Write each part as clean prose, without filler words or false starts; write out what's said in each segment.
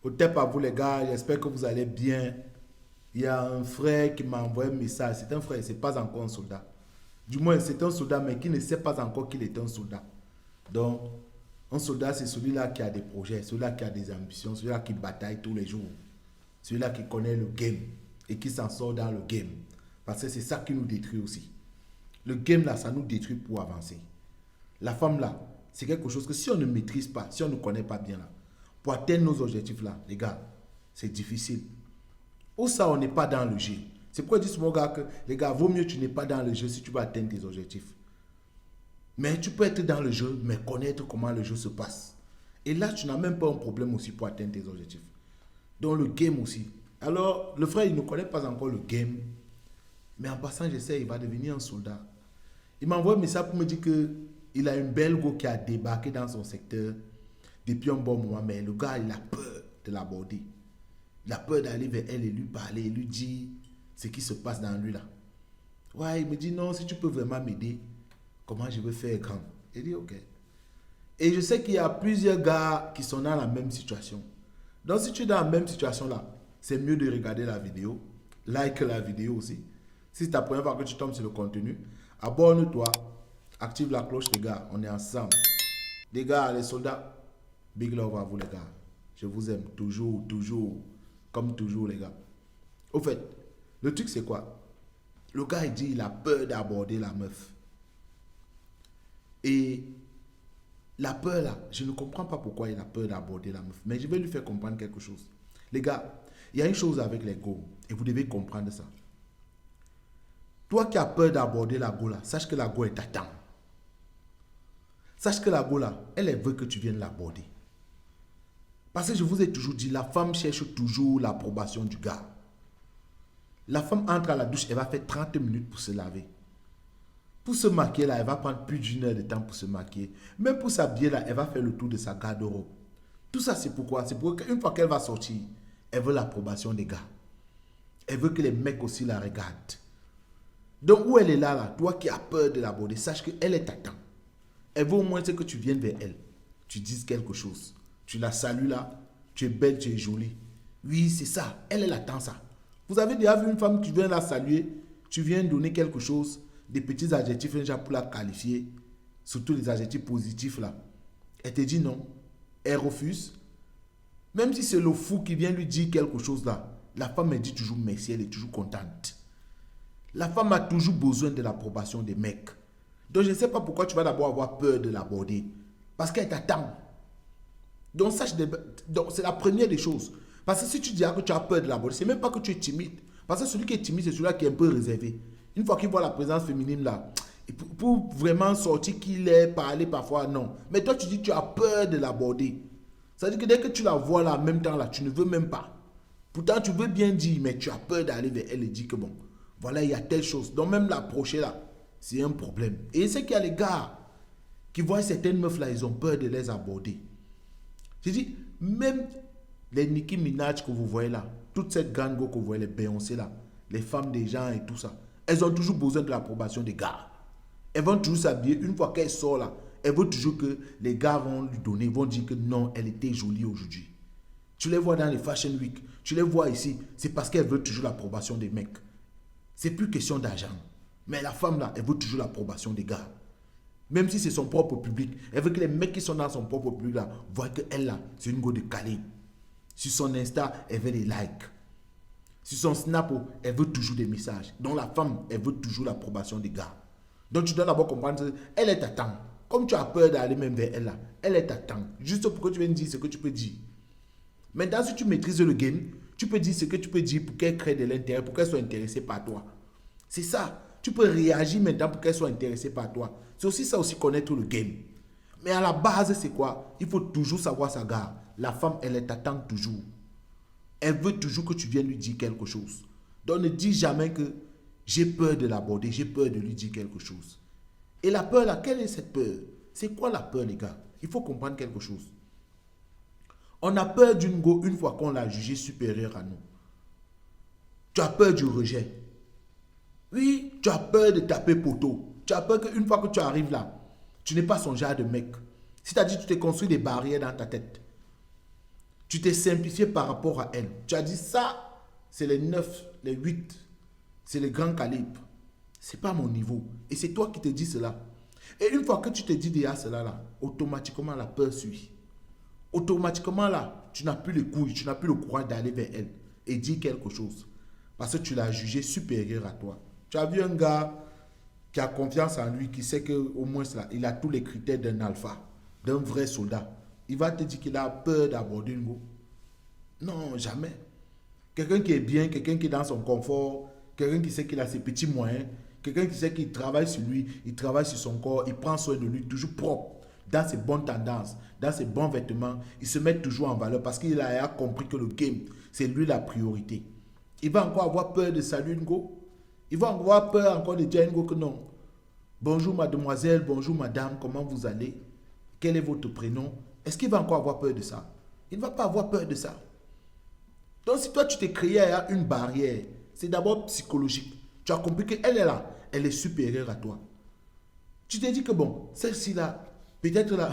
Peut-être pas vous les gars, j'espère que vous allez bien. Il y a un frère qui m'a envoyé un message. C'est un frère, c'est pas encore un soldat. Du moins, c'est un soldat, mais qui ne sait pas encore qu'il est un soldat. Donc, un soldat, c'est celui-là qui a des projets, celui-là qui a des ambitions, celui-là qui bataille tous les jours, celui-là qui connaît le game et qui s'en sort dans le game. Parce que c'est ça qui nous détruit aussi. Le game là, ça nous détruit pour avancer. La femme là, c'est quelque chose que si on ne maîtrise pas, si on ne connaît pas bien là, pour atteindre nos objectifs là, les gars, c'est difficile. Ou ça, on n'est pas dans le jeu. C'est pourquoi je dis souvent, gars, que les gars, vaut mieux tu n'es pas dans le jeu si tu veux atteindre tes objectifs. Mais tu peux être dans le jeu, mais connaître comment le jeu se passe. Et là, tu n'as même pas un problème aussi pour atteindre tes objectifs. Donc le game aussi. Alors, le frère, il ne connaît pas encore le game. Mais en passant, j'essaie, il va devenir un soldat. Il m'envoie un message pour me dire qu'il a une belle go qui a débarqué dans son secteur depuis un bon moment. Mais le gars, il a peur de l'aborder. Il a peur d'aller vers elle et lui parler, et lui dire ce qui se passe dans lui là. Ouais, il me dit non, si tu peux vraiment m'aider, comment je vais faire grand? Il dit ok. Et je sais qu'il y a plusieurs gars qui sont dans la même situation. Donc si tu es dans la même situation là, c'est mieux de regarder la vidéo, like la vidéo aussi. Si c'est ta première fois que tu tombes sur le contenu, abonne-toi, active la cloche les gars, on est ensemble. Les gars, les soldats, big love à vous les gars. Je vous aime toujours, toujours, comme toujours les gars. Au fait, le truc c'est quoi? Le gars il dit il a peur d'aborder la meuf. Et la peur là, je ne comprends pas pourquoi il a peur d'aborder la meuf. Mais je vais lui faire comprendre quelque chose. Les gars, il y a une chose avec les go. Et vous devez comprendre ça. Toi qui as peur d'aborder la go là, sache que la go est t'attend. Sache que la go là, elle veut que tu viennes l'aborder. Parce que je vous ai toujours dit, la femme cherche toujours l'approbation du gars. La femme entre à la douche, elle va faire 30 minutes pour se laver. Pour se maquiller là, elle va prendre plus d'1 heure de temps pour se maquiller. Même pour s'habiller là, elle va faire le tour de sa garde-robe. Tout ça c'est pourquoi? C'est pour qu'une fois qu'elle va sortir, elle veut l'approbation des gars. Elle veut que les mecs aussi la regardent. Donc où elle est là, toi qui as peur de l'aborder, sache qu'elle est t'attend. Elle veut au moins que tu viennes vers elle. Tu dises quelque chose. Tu la salues là. Tu es belle, tu es jolie. Oui, c'est ça. Elle attend ça. Vous avez déjà vu une femme qui vient la saluer. Tu viens donner quelque chose. Des petits adjectifs déjà pour la qualifier. Surtout les adjectifs positifs là. Elle te dit non. Elle refuse. Même si c'est le fou qui vient lui dire quelque chose là. La femme elle dit toujours merci. Elle est toujours contente. La femme a toujours besoin de l'approbation des mecs. Donc je ne sais pas pourquoi tu vas d'abord avoir peur de l'aborder. Parce qu'elle t'attend. Donc c'est la première des choses. Parce que si tu dis que tu as peur de l'aborder, c'est même pas que tu es timide. Parce que celui qui est timide, c'est celui-là qui est un peu réservé. Une fois qu'il voit la présence féminine là, pour vraiment sortir qu'il est, parler parfois, non. Mais toi tu dis que tu as peur de l'aborder. Ça veut dire que dès que tu la vois là, en même temps là, tu ne veux même pas. Pourtant tu veux bien dire, mais tu as peur d'aller vers elle et dire que bon, voilà, il y a telle chose. Donc même l'approcher là, c'est un problème. Et c'est qu'il y a les gars qui voient certaines meufs là, ils ont peur de les aborder. Je dis, même les Nicki Minaj que vous voyez là, toute cette grande go que vous voyez, les Beyoncé là, les femmes des gens et tout ça, elles ont toujours besoin de l'approbation des gars. Elles vont toujours s'habiller, une fois qu'elles sortent là, elles veulent toujours que les gars vont lui donner, vont dire que non, elle était jolie aujourd'hui. Tu les vois dans les Fashion Week, tu les vois ici, c'est parce qu'elles veulent toujours l'approbation des mecs. C'est plus question d'argent. Mais la femme là, elle veut toujours l'approbation des gars. Même si c'est son propre public, elle veut que les mecs qui sont dans son propre public là voient qu'elle là, c'est une go de Calais. Sur son Insta, elle veut des likes. Sur son Snap, elle veut toujours des messages. Donc la femme, elle veut toujours l'approbation des gars. Donc tu dois d'abord comprendre qu'elle est t'attend. Comme tu as peur d'aller même vers elle là, elle est t'attend. Juste pour que tu viennes dire ce que tu peux dire. Maintenant, si tu maîtrises le game, tu peux dire ce que tu peux dire pour qu'elle crée de l'intérêt, pour qu'elle soit intéressée par toi. C'est ça. Tu peux réagir maintenant pour qu'elle soit intéressée par toi. C'est aussi ça, aussi connaître le game. Mais à la base, c'est quoi? Il faut toujours savoir sa gare. La femme, elle t'attend toujours. Elle veut toujours que tu viennes lui dire quelque chose. Donc ne dis jamais que j'ai peur de l'aborder, j'ai peur de lui dire quelque chose. Et la peur là, quelle est cette peur? C'est quoi la peur les gars? Il faut comprendre quelque chose. On a peur d'une go une fois qu'on l'a jugée supérieure à nous. Tu as peur du rejet. Oui, tu as peur de taper poteau. Tu as peur qu'une fois que tu arrives là, tu n'es pas son genre de mec. C'est-à-dire que tu t'es construit des barrières dans ta tête. Tu t'es simplifié par rapport à elle. Tu as dit ça, c'est les 9, les 8, c'est les grands calibres. Ce n'est pas mon niveau. Et c'est toi qui te dis cela. Et une fois que tu te dis déjà cela, là, automatiquement la peur suit. Automatiquement là, tu n'as plus les couilles, tu n'as plus le courage d'aller vers elle et dire quelque chose. Parce que tu l'as jugé supérieur à toi. Tu as vu un gars qui a confiance en lui, qui sait qu'au moins là, il a tous les critères d'un alpha, d'un vrai soldat. Il va te dire qu'il a peur d'aborder une go. Non, jamais. Quelqu'un qui est bien, quelqu'un qui est dans son confort, quelqu'un qui sait qu'il a ses petits moyens, quelqu'un qui sait qu'il travaille sur lui, il travaille sur son corps, il prend soin de lui, toujours propre, dans ses bonnes tendances, dans ses bons vêtements, il se met toujours en valeur parce qu'il a compris que le game, c'est lui la priorité. Il va encore avoir peur de saluer Ngo. Il va avoir peur encore de dire Ngo que non. Bonjour mademoiselle, bonjour madame, comment vous allez? Quel est votre prénom? Est-ce qu'il va encore avoir peur de ça? Il ne va pas avoir peur de ça. Donc si toi tu t'es créé à une barrière, c'est d'abord psychologique. Tu as compris qu'elle est là, elle est supérieure à toi. Tu t'es dit que bon, celle-ci là, peut-être là,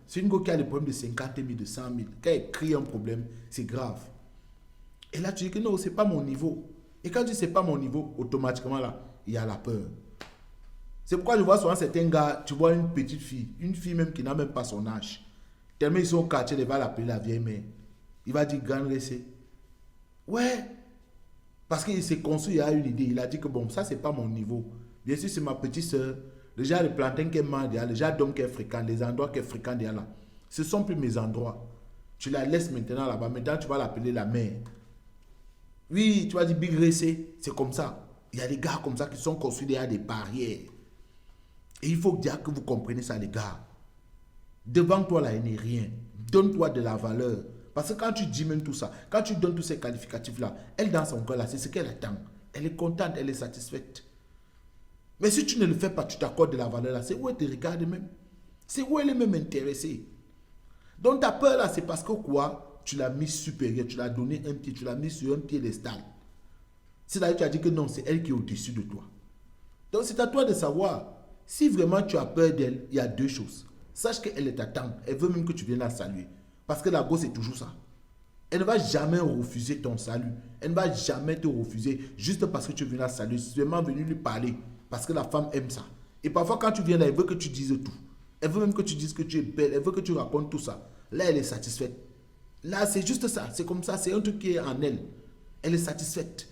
c'est une go qui a le problème de 50 000, de 100 000. Quand elle crie un problème, c'est grave. Et là tu dis que non, c'est pas mon niveau. Et quand tu dis c'est pas mon niveau, automatiquement là, il y a la peur. C'est pourquoi je vois souvent certains gars, tu vois une petite fille, une fille même qui n'a même pas son âge. Tellement ils sont au quartier, il va l'appeler la vieille mère. Il va dire, grande ressé. Ouais. Parce qu'il s'est construit, il a une idée. Il a dit que bon, ça c'est pas mon niveau. Bien sûr, c'est ma petite soeur. Le genre de plantain qu'elle mange, le genre d'homme qu'elle fréquente, les endroits qu'elle fréquente là. Ce ne sont plus mes endroits. Tu la laisses maintenant là-bas. Maintenant, tu vas l'appeler la mère. Oui, tu vas dire big ressé. C'est comme ça. Il y a des gars comme ça qui sont construits derrière des barrières. Et il faut dire que vous comprenez ça, les gars. Devant toi, là, il n'est rien. Donne-toi de la valeur. Parce que quand tu dis même tout ça, quand tu donnes tous ces qualificatifs-là, elle, dans son cœur, là, c'est ce qu'elle attend. Elle est contente, elle est satisfaite. Mais si tu ne le fais pas, tu t'accordes de la valeur, là, c'est où elle te regarde même. C'est où elle est même intéressée. Donc, ta peur, là, c'est parce que quoi? Tu l'as mis supérieur, tu l'as donné un pied, tu l'as mis sur un piédestal. C'est-à-dire que tu as dit que non, c'est elle qui est au-dessus de toi. Donc, c'est à toi de savoir. Si vraiment tu as peur d'elle, il y a deux choses. Sache qu'elle est ta tante. Elle veut même que tu viennes la saluer. Parce que la gosse, c'est toujours ça. Elle ne va jamais refuser ton salut. Elle ne va jamais te refuser juste parce que tu viens la saluer. Tu es vraiment venu lui parler. Parce que la femme aime ça. Et parfois, quand tu viens là, elle veut que tu dises tout. Elle veut même que tu dises que tu es belle. Elle veut que tu racontes tout ça. Là, elle est satisfaite. Là, c'est juste ça. C'est comme ça. C'est un truc qui est en elle. Elle est satisfaite.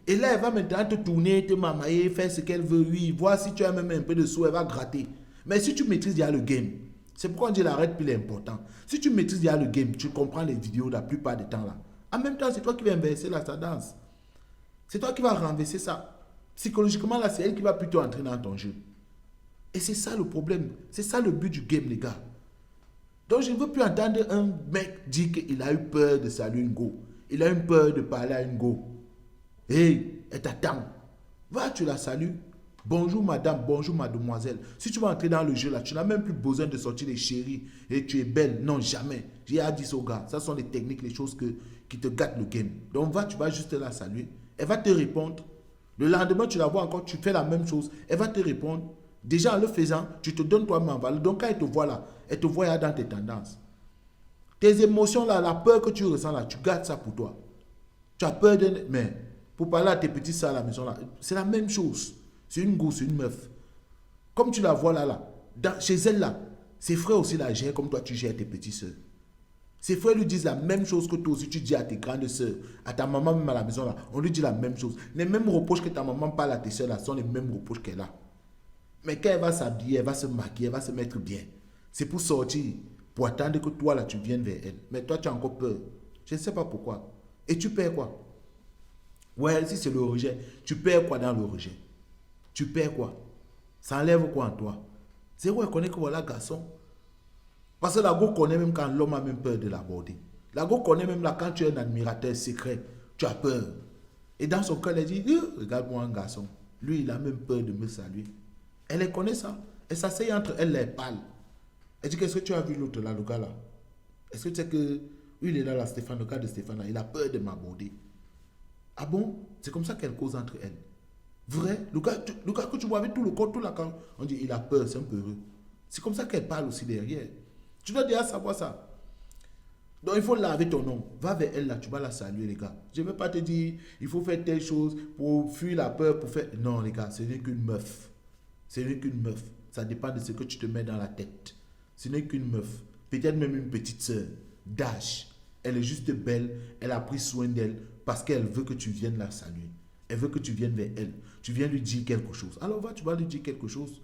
Et là, elle va maintenant te tourner, te mamailler, faire ce qu'elle veut. Oui, voir si tu as même un peu de sous, elle va gratter. Mais si tu maîtrises déjà le game, c'est pourquoi on dit l'arrête puis l'important. Si tu maîtrises déjà le game, tu comprends les vidéos la plupart du temps là. En même temps, c'est toi qui vas inverser la tendance. C'est toi qui vas renverser ça. Psychologiquement, là, c'est elle qui va plutôt entrer dans ton jeu. Et c'est ça le problème. C'est ça le but du game, les gars. Donc, je ne veux plus entendre un mec dire qu'il a eu peur de saluer une go. Il a eu peur de parler à une go. Hey, elle t'attend. Va, tu la salues. Bonjour madame, bonjour mademoiselle. Si tu vas entrer dans le jeu là, tu n'as même plus besoin de sortir les chéris et tu es belle. Non, jamais. J'ai dit au gars, ça sont les techniques, les choses qui te gâtent le game. Donc va, tu vas juste la saluer. Elle va te répondre. Le lendemain, tu la vois encore, tu fais la même chose. Elle va te répondre. Déjà en le faisant, tu te donnes toi-même en valeur. Donc quand elle te voit là, elle te voit là dans tes tendances. Tes émotions là, la peur que tu ressens là, tu gardes ça pour toi. Tu as peur de... Mais pour parler à tes petits soeurs à la maison là, c'est la même chose. C'est une gosse, une meuf. Comme tu la vois là, chez elle là, ses frères aussi la gèrent comme toi tu gères tes petits soeurs. Ses frères lui disent la même chose que toi aussi tu dis à tes grandes soeurs, à ta maman même à la maison là, on lui dit la même chose. Les mêmes reproches que ta maman parle à tes soeurs là sont les mêmes reproches qu'elle a. Mais quand elle va s'habiller, elle va se maquiller, elle va se mettre bien. C'est pour sortir, pour attendre que toi là tu viennes vers elle. Mais toi tu as encore peur. Je ne sais pas pourquoi. Et tu perds quoi? Ouais, si c'est le rejet, tu perds quoi dans le rejet? Tu perds quoi? Ça enlève quoi en toi? C'est où elle connaît que voilà garçon. Parce que la go connaît même quand l'homme a même peur de l'aborder. La go connaît même là quand tu es un admirateur secret, tu as peur. Et dans son cœur, elle dit, regarde-moi un garçon. Lui, il a même peur de me saluer. Elle connaît ça. Elle s'asseye entre elles, elle parle. Elle dit, qu'est-ce que tu as vu l'autre là, le gars là? Est-ce que tu sais que, lui, il est là, Stéphane, le gars de Stéphane là, il a peur de m'aborder. Ah bon? C'est comme ça qu'elle cause entre elles. Vrai, le gars que tu vois avec tout le corps, tout la camp, on dit il a peur, c'est un peu heureux. C'est comme ça qu'elle parle aussi derrière. Tu dois déjà savoir ça. Donc il faut laver ton nom. Va vers elle là, tu vas la saluer les gars. Je ne vais pas te dire, il faut faire telle chose pour fuir la peur, pour faire... Non les gars, ce n'est qu'une meuf. Ce n'est qu'une meuf. Ça dépend de ce que tu te mets dans la tête. Ce n'est qu'une meuf. Peut-être même une petite sœur d'âge. Elle est juste belle, elle a pris soin d'elle parce qu'elle veut que tu viennes la saluer. Elle veut que tu viennes vers elle. Tu viens lui dire quelque chose. Alors va, tu vas lui dire quelque chose.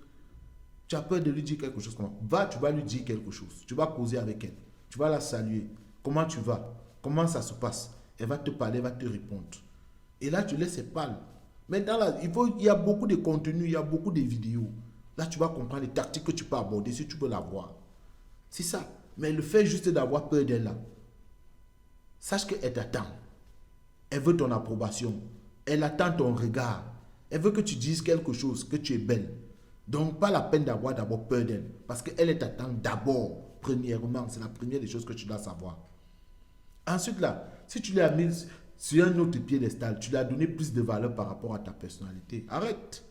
Tu as peur de lui dire quelque chose. Comment? Va, tu vas lui dire quelque chose. Tu vas causer avec elle. Tu vas la saluer. Comment tu vas? Comment ça se passe? Elle va te parler, elle va te répondre. Et là, tu laisses, elle parle. Maintenant, là, il y a beaucoup de contenu, il y a beaucoup de vidéos. Là, tu vas comprendre les tactiques que tu peux aborder si tu peux l'avoir. C'est ça. Mais le fait juste d'avoir peur d'elle là, sache qu'elle t'attend. Elle veut ton approbation. Elle attend ton regard. Elle veut que tu dises quelque chose, que tu es belle. Donc, pas la peine d'avoir d'abord peur d'elle. Parce qu'elle t'attend d'abord. Premièrement, c'est la première des choses que tu dois savoir. Ensuite, là, si tu l'as mise sur un autre piédestal, tu lui as donné plus de valeur par rapport à ta personnalité. Arrête.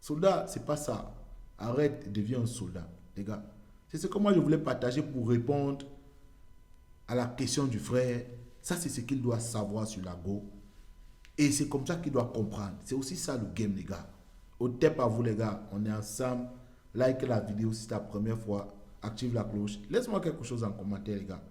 Soldat, c'est pas ça. Arrête et deviens un soldat. Les gars, c'est ce que moi je voulais partager pour répondre à la question du frère. Ça, c'est ce qu'il doit savoir sur la go. Et c'est comme ça qu'il doit comprendre. C'est aussi ça le game, les gars. Au tep à vous, les gars. On est ensemble. Like la vidéo si c'est ta première fois. Active la cloche. Laisse-moi quelque chose en commentaire, les gars.